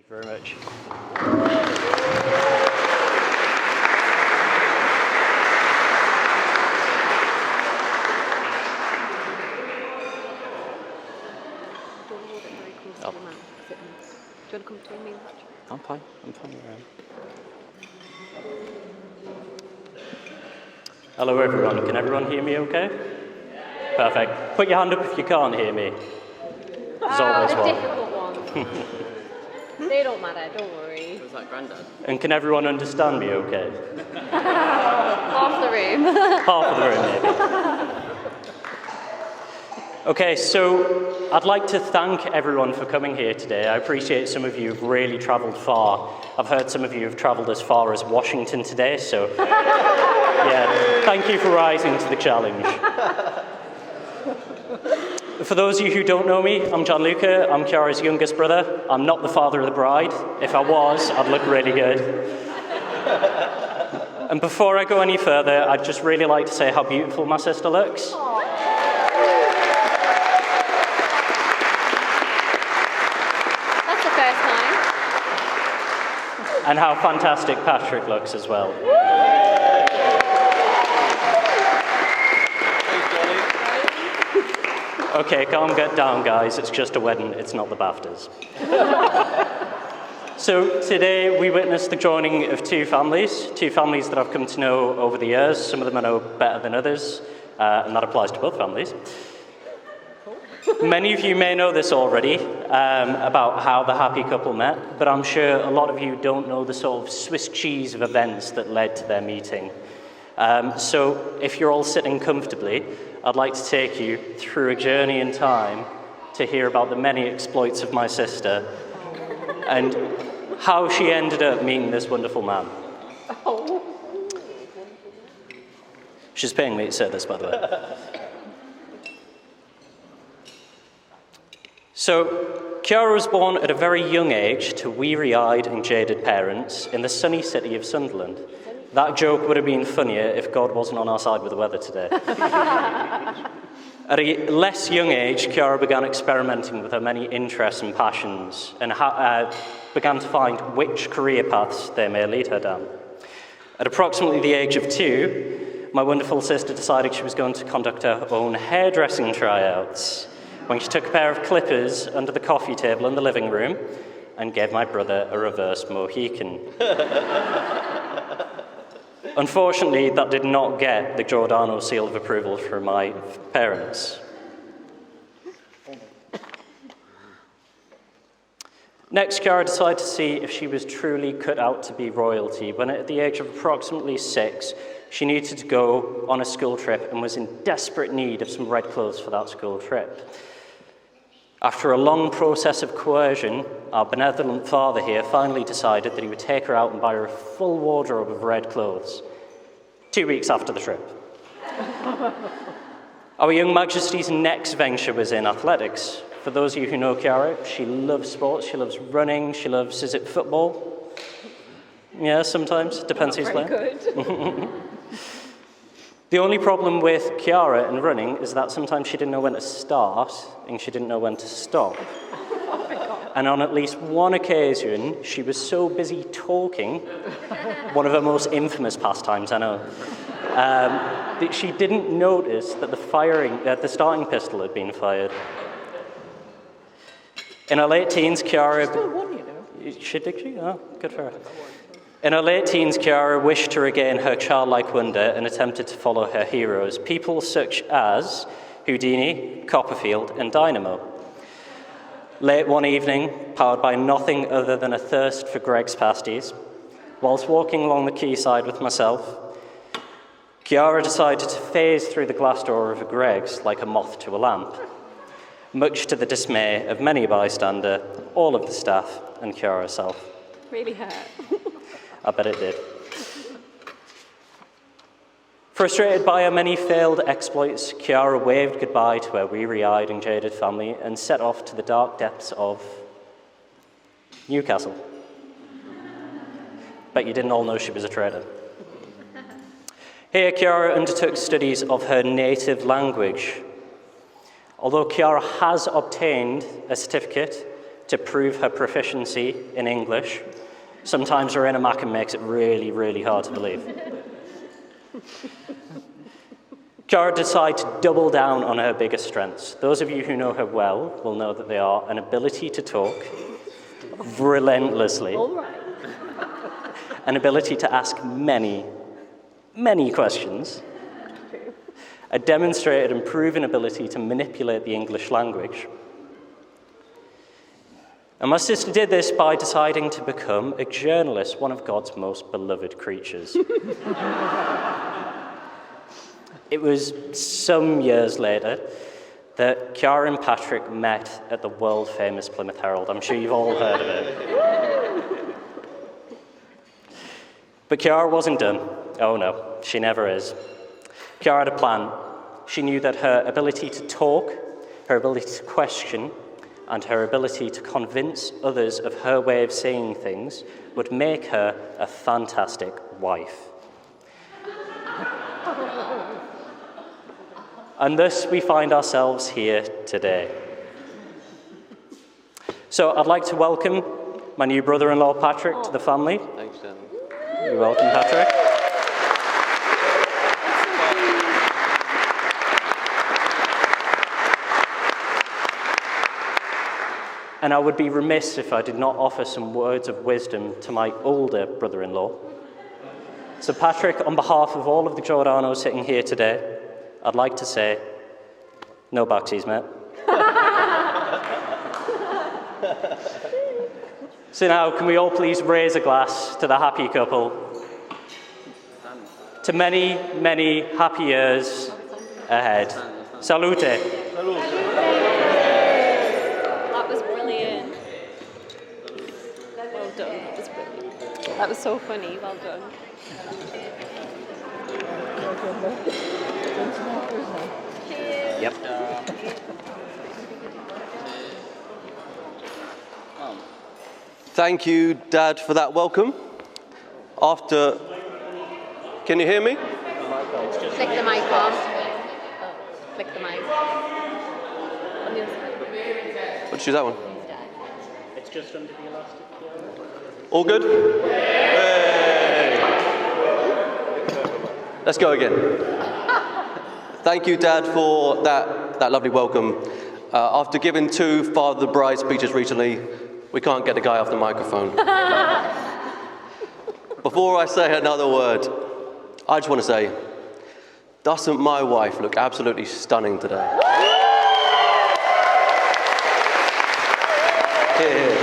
very much. Oh. Do you want to come between me and Patrick? I'm fine around. Hello everyone, can everyone hear me okay? Perfect. Put your hand up if you can't hear me. There's always the one. difficult ones. They don't matter, don't worry. It was like Grandad. And can everyone understand me okay? Half the room. Half of the room maybe. Okay, so I'd like to thank everyone for coming here today. I appreciate some of you have really travelled far. I've heard some of you have travelled as far as Washington today, so yeah, thank you for rising to the challenge. For those of you who don't know me, I'm Gianluca. I'm Chiara's youngest brother. I'm not the father of the bride. If I was, I'd look really good. And before I go any further, I'd just really like to say how beautiful my sister looks. And how fantastic Patrick looks as well. Okay, calm, get down, guys. It's just a wedding, it's not the BAFTAs. So today we witnessed the joining of two families that I've come to know over the years. Some of them I know better than others, and that applies to both families. Many of you may know this already, about how the happy couple met, but I'm sure a lot of you don't know the sort of Swiss cheese of events that led to their meeting. So if you're all sitting comfortably, I'd like to take you through a journey in time to hear about the many exploits of my sister and how she ended up meeting this wonderful man. She's paying me to say this, by the way. So, Chiara was born at a very young age to weary-eyed and jaded parents in the sunny city of Sunderland. That joke would have been funnier if God wasn't on our side with the weather today. At a less young age, Chiara began experimenting with her many interests and passions and began to find which career paths they may lead her down. At approximately the age of 2, my wonderful sister decided she was going to conduct her own hairdressing tryouts, when she took a pair of clippers under the coffee table in the living room and gave my brother a reverse Mohican. Unfortunately, that did not get the Giordano seal of approval from my parents. Next, Chiara decided to see if she was truly cut out to be royalty, when at the age of approximately 6, she needed to go on a school trip and was in desperate need of some red clothes for that school trip. After a long process of coercion, our benevolent father here finally decided that he would take her out and buy her a full wardrobe of red clothes, 2 weeks after the trip. Our young Majesty's next venture was in athletics. For those of you who know Chiara, she loves sports, she loves running, she loves, is it football? Yeah, sometimes, depends who's playing. Good. The only problem with Chiara and running is that sometimes she didn't know when to start and she didn't know when to stop. And on at least one occasion, she was so busy talking, one of her most infamous pastimes, I know, that she didn't notice that the starting pistol had been fired. In her late teens, Chiara... Still won, you know. Did she? Oh, good for her. In her late teens, Chiara wished to regain her childlike wonder and attempted to follow her heroes, people such as Houdini, Copperfield, and Dynamo. Late one evening, powered by nothing other than a thirst for Greg's pasties, whilst walking along the quayside with myself, Chiara decided to phase through the glass door of a Greg's like a moth to a lamp, much to the dismay of many a bystander, all of the staff, and Chiara herself. Really hurt. I bet it did. Frustrated by her many failed exploits, Chiara waved goodbye to her weary-eyed and jaded family and set off to the dark depths of Newcastle. Bet you didn't all know she was a traitor. Here, Chiara undertook studies of her native language. Although Chiara has obtained a certificate to prove her proficiency in English. Sometimes Rowena Mackham makes it really, really hard to believe. Chiara decided to double down on her biggest strengths. Those of you who know her well will know that they are an ability to talk relentlessly, All right. an ability to ask many, many questions, a demonstrated and proven ability to manipulate the English language. And my sister did this by deciding to become a journalist, one of God's most beloved creatures. It was some years later that Chiara and Patrick met at the world-famous Plymouth Herald. I'm sure you've all heard of it. But Chiara wasn't done. Oh no, she never is. Chiara had a plan. She knew that her ability to talk, her ability to question, and her ability to convince others of her way of saying things would make her a fantastic wife. And thus we find ourselves here today. So I'd like to welcome my new brother-in-law, Patrick, to the family. Thanks, Dan. You're welcome, Patrick. And I would be remiss if I did not offer some words of wisdom to my older brother-in-law. So Patrick, on behalf of all of the Giordanos sitting here today, I'd like to say, no backsies, mate. So now, can we all please raise a glass to the happy couple? To many, many happy years ahead. Salute. That was brilliant. Well done. That was brilliant. That was so funny. Well done. Yep. Thank you, Dad, for that welcome. Can you hear me? Click the mic on. Oh, click the mic. On the other side. Let's choose that one. It's just under the elastic. All good? Hey. Let's go again. Thank you, Dad, for that lovely welcome. After giving 2 Father the Bride speeches recently, we can't get the guy off the microphone. Before I say another word, I just want to say, doesn't my wife look absolutely stunning today? Here.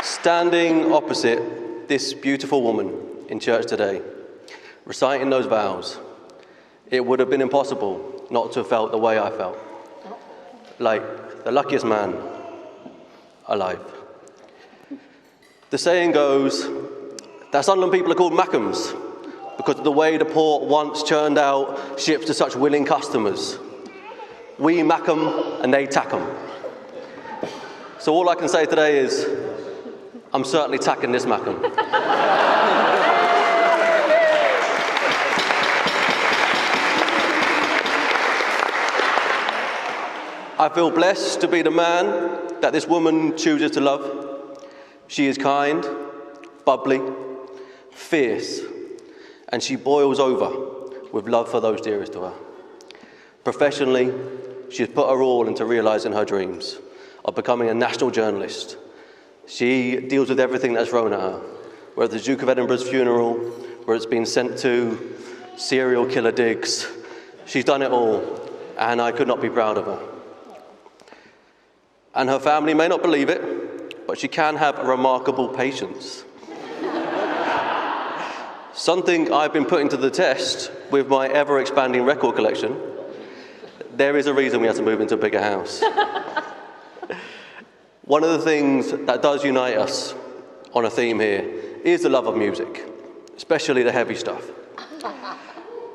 Standing opposite this beautiful woman in church today, reciting those vows, it would have been impossible not to have felt the way I felt. Like the luckiest man alive. The saying goes that Sunderland people are called Mackhams because of the way the port once churned out ships to such willing customers. We mack 'em and they tack 'em. So all I can say today is, I'm certainly tacking this Mackham. I feel blessed to be the man that this woman chooses to love. She is kind, bubbly, fierce, and she boils over with love for those dearest to her. Professionally, she has put her all into realising her dreams of becoming a national journalist. She deals with everything that's thrown at her, whether it's the Duke of Edinburgh's funeral, where it's been sent to serial killer digs. She's done it all, and I could not be proud of her. And her family may not believe it, but she can have a remarkable patience. Something I've been putting to the test with my ever-expanding record collection. There is a reason we have to move into a bigger house. One of the things that does unite us on a theme here is the love of music, especially the heavy stuff.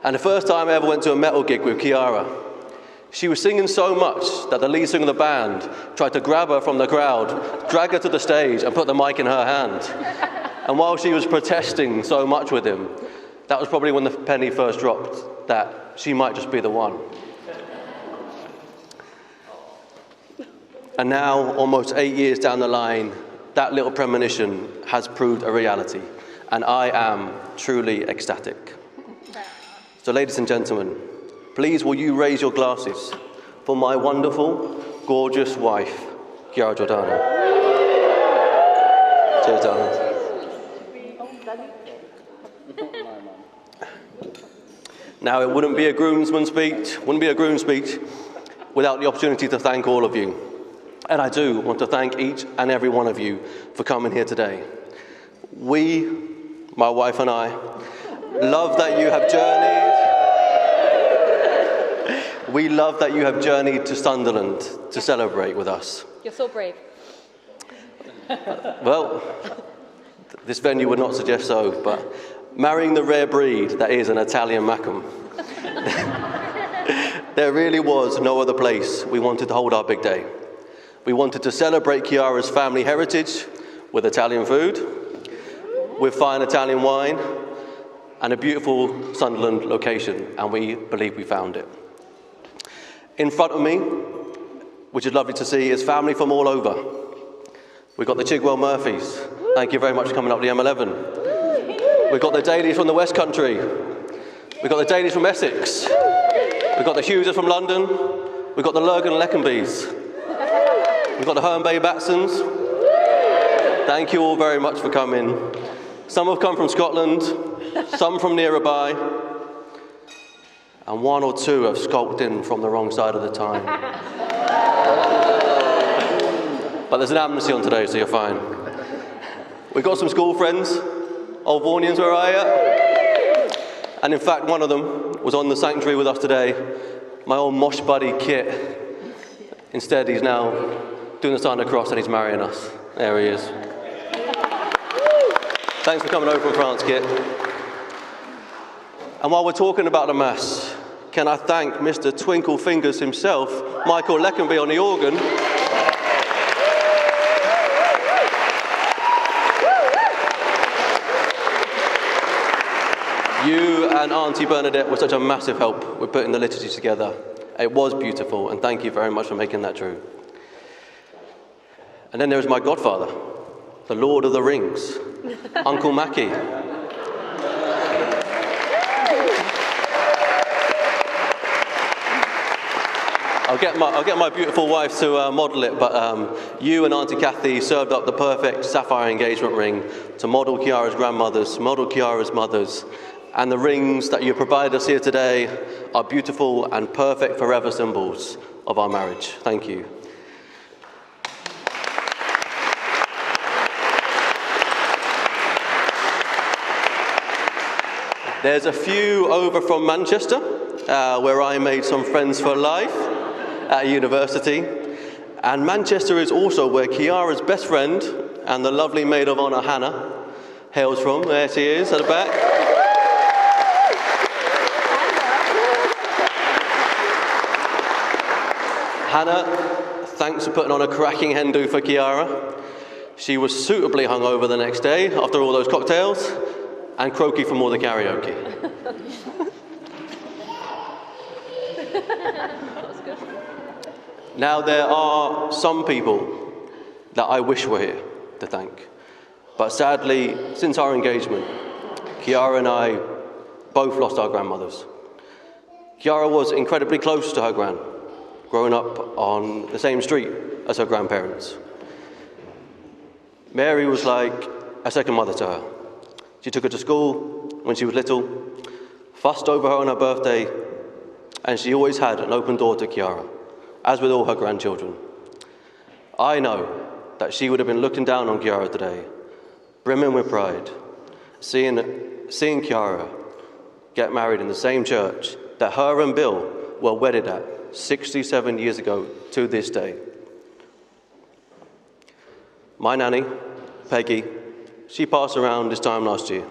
And the first time I ever went to a metal gig with Chiara, she was singing so much that the lead singer of the band tried to grab her from the crowd, drag her to the stage and put the mic in her hand. And while she was protesting so much with him, that was probably when the penny first dropped that she might just be the one. And now, almost 8 years down the line, that little premonition has proved a reality, and I am truly ecstatic. So ladies and gentlemen, please will you raise your glasses for my wonderful, gorgeous wife, Chiara Giordano. Cheers, darling. Now, it wouldn't be a groomsman speech, without the opportunity to thank all of you. And I do want to thank each and every one of you for coming here today. We, my wife and I, love that you have journeyed. We love that you have journeyed to Sunderland to celebrate with us. You're so brave. Well, this venue would not suggest so, but marrying the rare breed that is an Italian Mackem, there really was no other place we wanted to hold our big day. We wanted to celebrate Chiara's family heritage with Italian food, with fine Italian wine, and a beautiful Sunderland location, and we believe we found it. In front of me, which is lovely to see, is family from all over. We've got the Chigwell Murphys. Thank you very much for coming up the M11. We've got the Dailies from the West Country. We've got the Dailies from Essex. We've got the Hugheses from London. We've got the Lurgan Leckenbys. We've got the Herne Bay Batsons. Thank you all very much for coming. Some have come from Scotland, some from nearby, and one or two have skulked in from the wrong side of the time. But there's an amnesty on today, so you're fine. We've got some school friends, Old Vornians, where are you? And in fact, one of them was on the sanctuary with us today, my old mosh buddy Kit. Instead, he's now doing the sign of the cross and he's marrying us. There he is. Thanks for coming over from France, Kit. And while we're talking about the Mass, can I thank Mr. Twinkle Fingers himself, Michael Leckenby on the organ. You and Auntie Bernadette were such a massive help with putting the liturgy together. It was beautiful, and thank you very much for making that true. And then there's my godfather, the Lord of the Rings, Uncle Mackie. I'll get my beautiful wife to model it, but you and Auntie Kathy served up the perfect sapphire engagement ring to model Chiara's grandmothers, model Chiara's mothers, and the rings that you provided us here today are beautiful and perfect forever symbols of our marriage. Thank you. There's a few over from Manchester, where I made some friends for life at university. And Manchester is also where Chiara's best friend and the lovely maid of honour, Hannah, hails from. There she is at the back. Hannah, thanks for putting on a cracking hen do for Chiara. She was suitably hungover the next day after all those cocktails, and croaky from all the karaoke. Now, there are some people that I wish were here to thank, but sadly, since our engagement, Chiara and I both lost our grandmothers. Chiara was incredibly close to her gran, growing up on the same street as her grandparents. Mary was like a second mother to her. She took her to school when she was little, fussed over her on her birthday, and she always had an open door to Chiara, as with all her grandchildren. I know that she would have been looking down on Chiara today, brimming with pride, seeing Chiara get married in the same church that her and Bill were wedded at 67 years ago to this day. My nanny, Peggy, she passed around this time last year.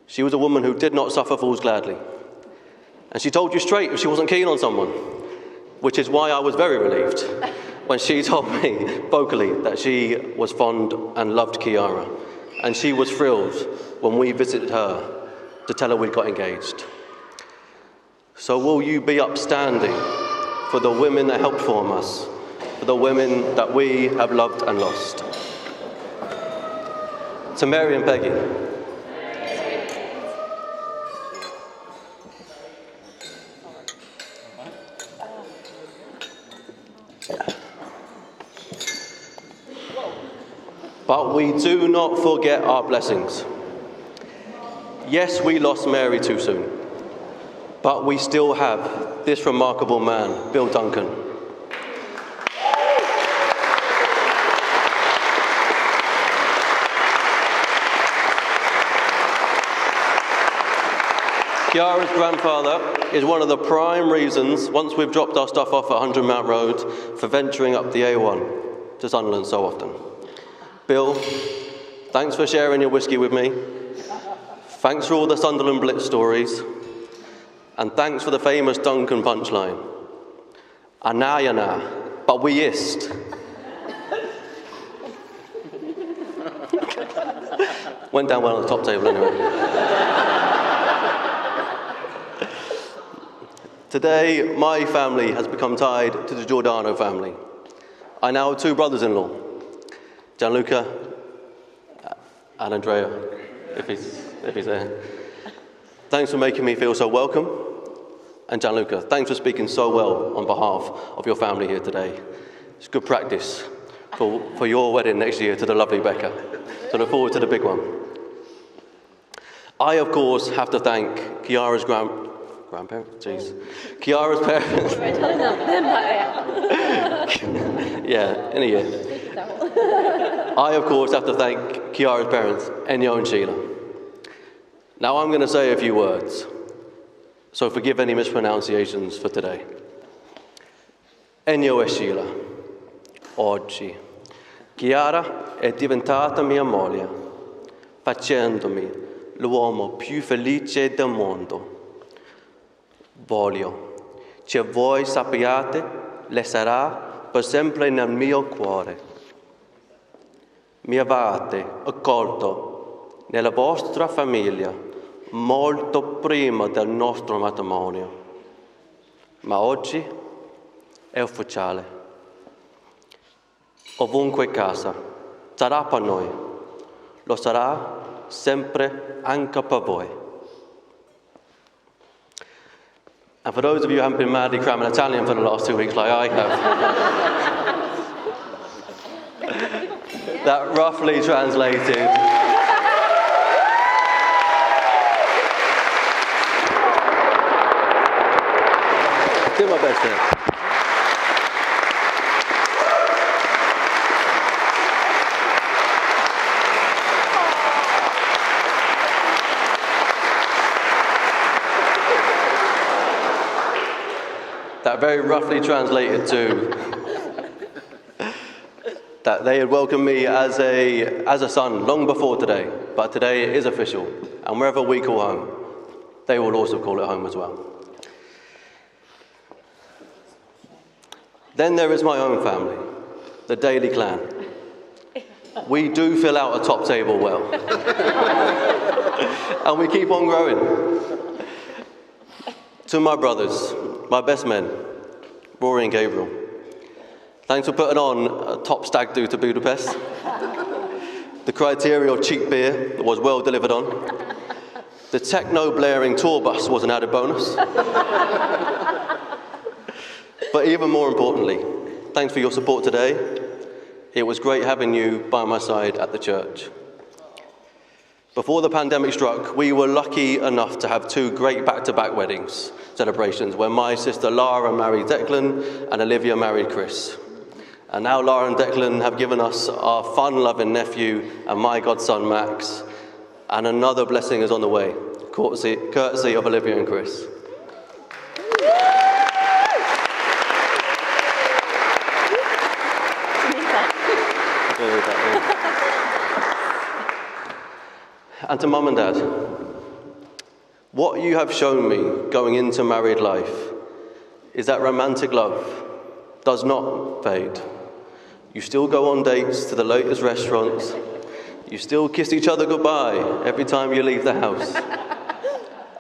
She was a woman who did not suffer fools gladly. And she told you straight if she wasn't keen on someone, which is why I was very relieved when she told me vocally that she was fond and loved Chiara. And she was thrilled when we visited her to tell her we'd got engaged. So will you be upstanding for the women that helped form us, for the women that we have loved and lost. To Mary and Peggy, but we do not forget our blessings. Yes, we lost Mary too soon, but we still have this remarkable man, Bill Duncan. Chiara's grandfather is one of the prime reasons, once we've dropped our stuff off at 100 Mount Road, for venturing up the A1 to Sunderland so often. Bill, thanks for sharing your whiskey with me. Thanks for all the Sunderland Blitz stories. And thanks for the famous Duncan punchline. Anayana, but we ist. Went down well on the top table anyway. Today, my family has become tied to the Giordano family. I now have two brothers-in-law, Gianluca and Andrea, if he's there. Thanks for making me feel so welcome. And Gianluca, thanks for speaking so well on behalf of your family here today. It's good practice for your wedding next year to the lovely Becca. So look forward to the big one. I, of course, have to thank Chiara's grandparents? Jeez. Chiara's parents. Yeah, in a year. I, of course, have to thank Chiara's parents, Ennio and Sheila. Now I'm going to say a few words, so forgive any mispronunciations for today. Ennio e Sheila, oggi, Chiara è diventata mia moglie, facendomi l'uomo più felice del mondo. Voglio che voi sappiate, lei sarà per sempre nel mio cuore. Mi avete accolto nella vostra famiglia molto prima del nostro matrimonio, ma oggi è ufficiale. Ovunque casa sarà per noi, lo sarà sempre anche per voi. And for those of you who haven't been madly cramming Italian for the last 2 weeks like I have, that roughly translated, do my best here. That very roughly translated to that they had welcomed me as a son long before today, but today it is official, and wherever we call home, they will also call it home as well. Then there is my own family, the Daly clan. We do fill out a top table well, and we keep on growing. To my brothers, my best men, Rory and Gabriel, thanks for putting on a top stag do to Budapest. The criteria of cheap beer was well delivered on. The techno blaring tour bus was an added bonus. But even more importantly, thanks for your support today. It was great having you by my side at the church. Before the pandemic struck, we were lucky enough to have two great back-to-back weddings celebrations where my sister Lara married Declan and Olivia married Chris. And now Lara and Declan have given us our fun-loving nephew and my godson Max. And another blessing is on the way, courtesy of Olivia and Chris. And to Mum and Dad, what you have shown me going into married life is that romantic love does not fade. You still go on dates to the latest restaurants. You still kiss each other goodbye every time you leave the house.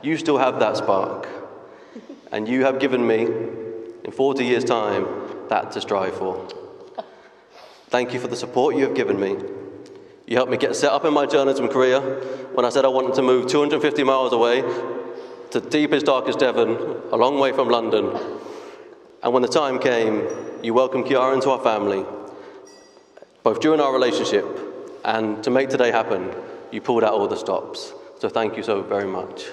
You still have that spark. And you have given me, in 40 years' time, that to strive for. Thank you for the support you have given me. You helped me get set up in my journalism career when I said I wanted to move 250 miles away to deepest, darkest Devon, a long way from London. And when the time came, you welcomed Chiara into our family. Both during our relationship and to make today happen, you pulled out all the stops. So thank you so very much.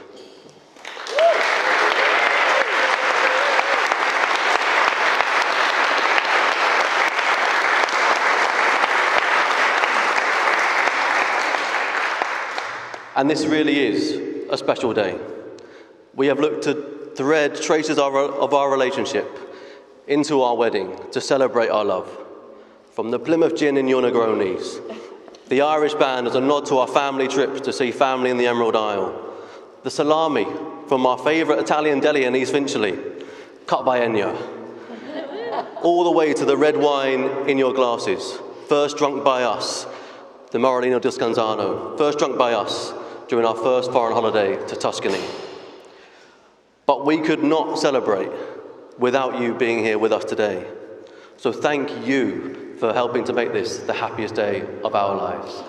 And this really is a special day. We have looked to thread traces of our relationship into our wedding to celebrate our love. From the Plymouth Gin in your Negronis, the Irish band as a nod to our family trips to see family in the Emerald Isle, the salami from our favourite Italian deli in East Finchley, cut by Enya, all the way to the red wine in your glasses, first drunk by us, the Morellino di Scanzano, first drunk by us during our first foreign holiday to Tuscany. But we could not celebrate without you being here with us today. So thank you for helping to make this the happiest day of our lives.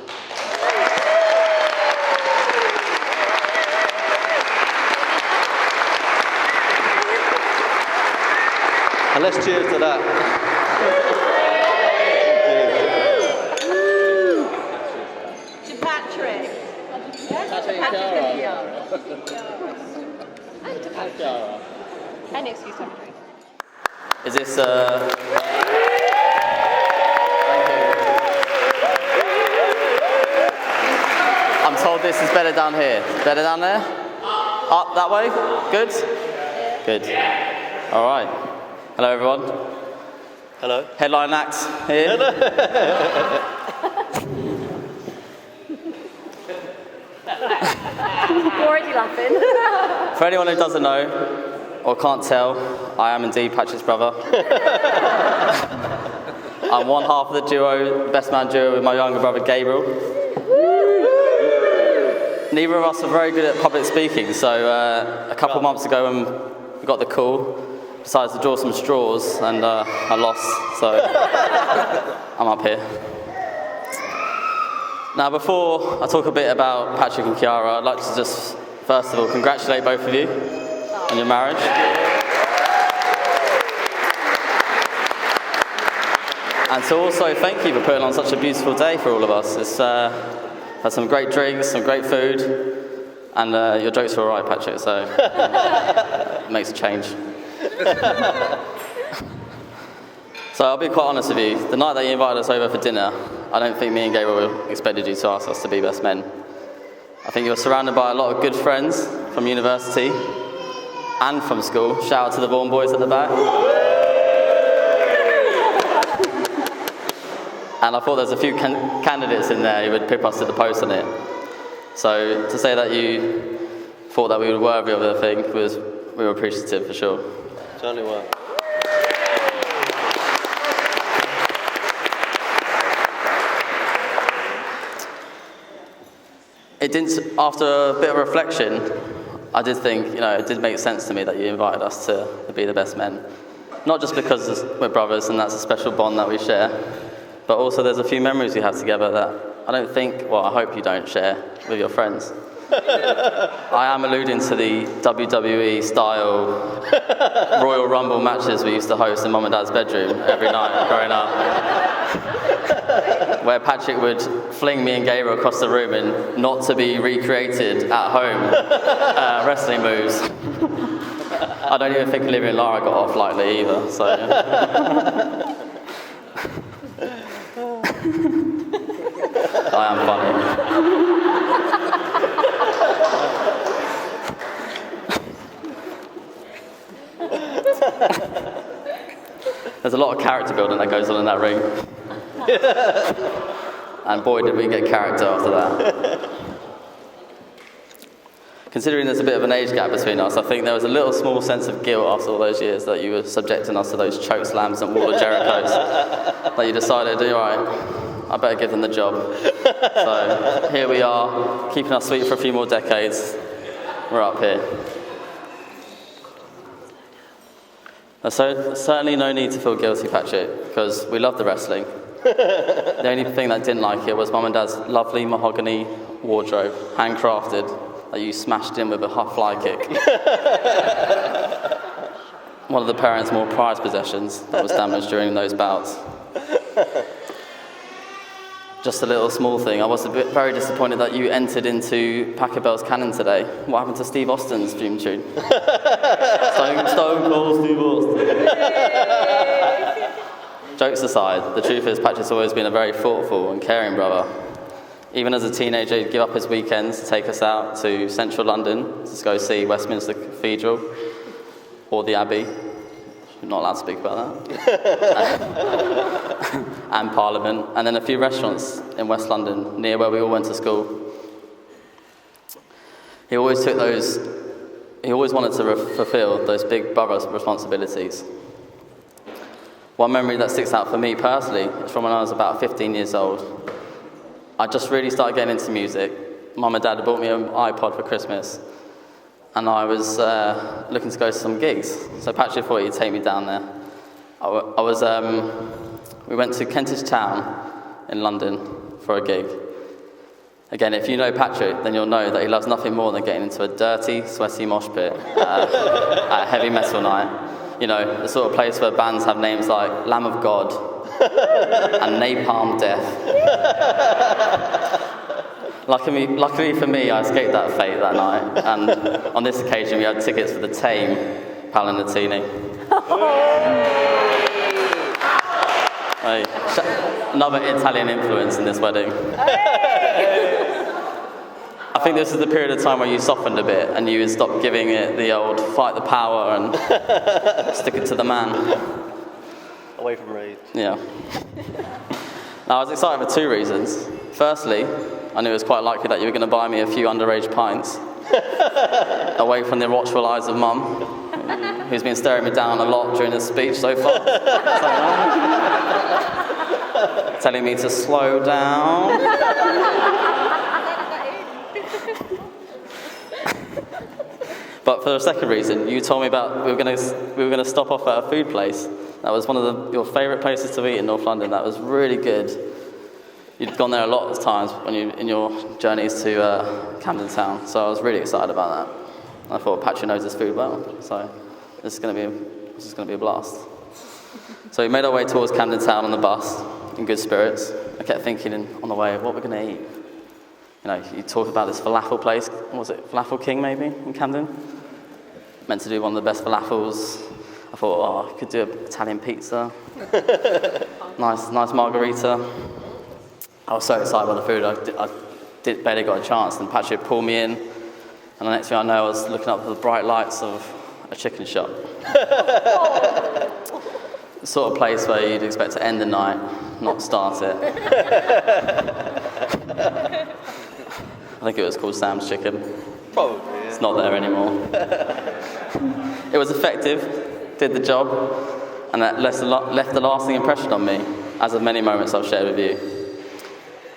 And let's cheers to that. Patrick. Patrick and Chiara. And to Patrick. Chiara. And excuse Patrick. Is this Thank you. I'm told this is better down here. Better down there? Up that way? Good? Good. All right. Hello, everyone. Hello. Headline act here. Already laughing. For anyone who doesn't know or can't tell, I am indeed Patrick's brother. I'm one half of the duo, best man duo, with my younger brother Gabriel. Neither of us are very good at public speaking, so a couple of months ago when we got the call, decided to draw some straws, and I lost, so I'm up here. Now, before I talk a bit about Patrick and Chiara, I'd like to just, first of all, congratulate both of you on your marriage. And to also thank you for putting on such a beautiful day for all of us. It's had some great drinks, some great food, and your jokes were all right, Patrick, so it makes a change. So I'll be quite honest with you, the night that you invited us over for dinner, I don't think me and Gabriel expected you to ask us to be best men. I think you were surrounded by a lot of good friends from university and from school. Shout out to the Vaughan boys at the back. And I thought there was a few candidates in there who would pip us to the post on it. So to say that you thought that we were worthy of the thing, we were appreciative for sure. Certainly were. It didn't, after a bit of reflection, I did think, it did make sense to me that you invited us to be the best men. Not just because we're brothers and that's a special bond that we share, but also there's a few memories we have together that I hope you don't share with your friends. I am alluding to the WWE style Royal Rumble matches we used to host in Mum and Dad's bedroom every night growing up, where Patrick would fling me and Gabriel across the room in not to be recreated at home wrestling moves. I don't even think Olivia and Lara got off lightly either, so. I am funny. There's a lot of character building that goes on in that ring. And boy, did we get character after that. Considering there's a bit of an age gap between us, I think there was a little small sense of guilt after all those years that you were subjecting us to those choke slams and wall of Jerichos. That you decided, all right, I better give them the job. So here we are, keeping us sweet for a few more decades. We're up here. There's certainly no need to feel guilty, Patrick, because we love the wrestling. The only thing that didn't like it was Mum and Dad's lovely mahogany wardrobe, handcrafted, that you smashed in with a fly kick. One of the parents' more prized possessions that was damaged during those bouts. Just a little small thing. I was very disappointed that you entered into Pachelbel's canon today. What happened to Steve Austin's dream tune? Stone Cold Steve Austin. Jokes aside, the truth is Patrick's always been a very thoughtful and caring brother. Even as a teenager, he'd give up his weekends to take us out to central London to go see Westminster Cathedral or the Abbey. You're not allowed to speak about that. And Parliament, and then a few restaurants in West London, near where we all went to school. He always wanted to fulfill those big brother responsibilities. One memory that sticks out for me personally is from when I was about 15 years old. I just really started getting into music. Mum and Dad had bought me an iPod for Christmas, and I was looking to go to some gigs. So Patrick thought he'd take me down there. We went to Kentish Town in London for a gig. Again, if you know Patrick, then you'll know that he loves nothing more than getting into a dirty, sweaty mosh pit at a heavy metal night. You know, the sort of place where bands have names like Lamb of God and Napalm Death. Luckily for me, I escaped that fate that night, and on this occasion we had tickets for the Tame Palanatini. Hey, another Italian influence in this wedding. I think this is the period of time where you softened a bit and you stopped giving it the old fight the power and stick it to the man. Away from rage. Yeah. Now, I was excited for two reasons. Firstly, I knew it was quite likely that you were going to buy me a few underage pints away from the watchful eyes of Mum, who's been staring me down a lot during this speech so far. Telling me to slow down. But for the second reason, you told me about we were going to stop off at a food place. That was one of your favourite places to eat in North London. That was really good. You'd gone there a lot of times in your journeys to Camden Town, so I was really excited about that. And I thought Patrick knows his food well, so this is going to be a blast. So we made our way towards Camden Town on the bus in good spirits. I kept thinking on the way, what we're going to eat. You know, you talk about this falafel place. What was it? Falafel King, maybe, in Camden? Meant to do one of the best falafels. I thought, I could do an Italian pizza. nice margarita. I was so excited about the food, I barely got a chance. And Patrick pulled me in, and the next thing I know, I was looking up at the bright lights of a chicken shop. The sort of place where you'd expect to end the night, not start it. I think it was called Sam's Chicken. Probably, yeah. It's not there anymore. It was effective, did the job, and that left a lasting impression on me, as of many moments I've shared with you.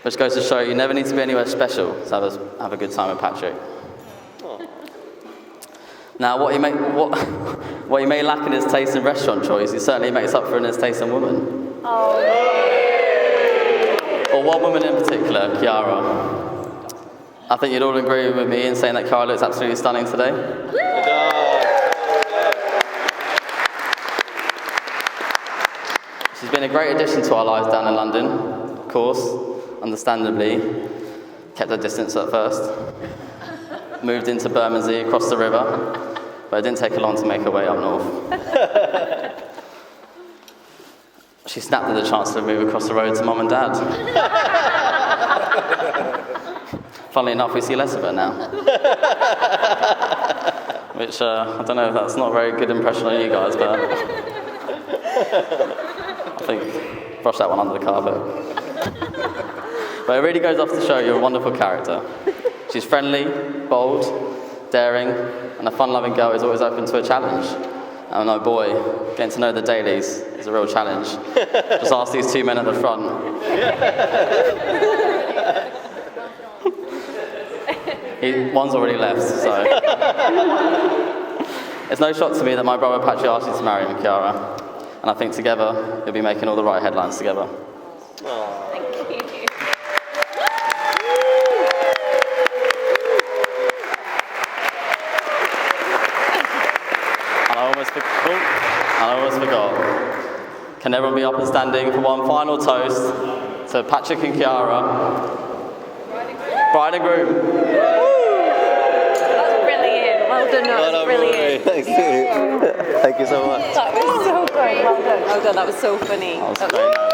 Which goes to show you never need to be anywhere special to have a good time with Patrick. Oh. Now, what he may lack in his taste in restaurant choice, he certainly makes up for in his taste in women. Oh. Or one woman in particular, Chiara. I think you'd all agree with me in saying that Chiara looks absolutely stunning today. She's been a great addition to our lives down in London, of course. Understandably, kept her distance at first, moved into Bermondsey across the river, but it didn't take her long to make her way up north. She snapped at the chance to move across the road to Mum and Dad. Funnily enough, we see less of her now. Which, I don't know if that's not a very good impression on you guys, but I think brush that one under the carpet. But it really goes off to show you're a wonderful character. She's friendly, bold, daring, and a fun-loving girl who's always open to a challenge. And oh boy, getting to know the Dailies is a real challenge. Just ask these two men at the front. One's already left, so. It's no shock to me that my brother Patrick asked you to marry him, Chiara. And I think together, you'll be making all the right headlines together. Thank you. And I almost forgot. Can everyone be up and standing for one final toast to Patrick and Chiara? Bride and groom. That's brilliant. Well done, that was brilliant. Thank you. Thank you so much. That was so great. Well done. That was so funny. That was great.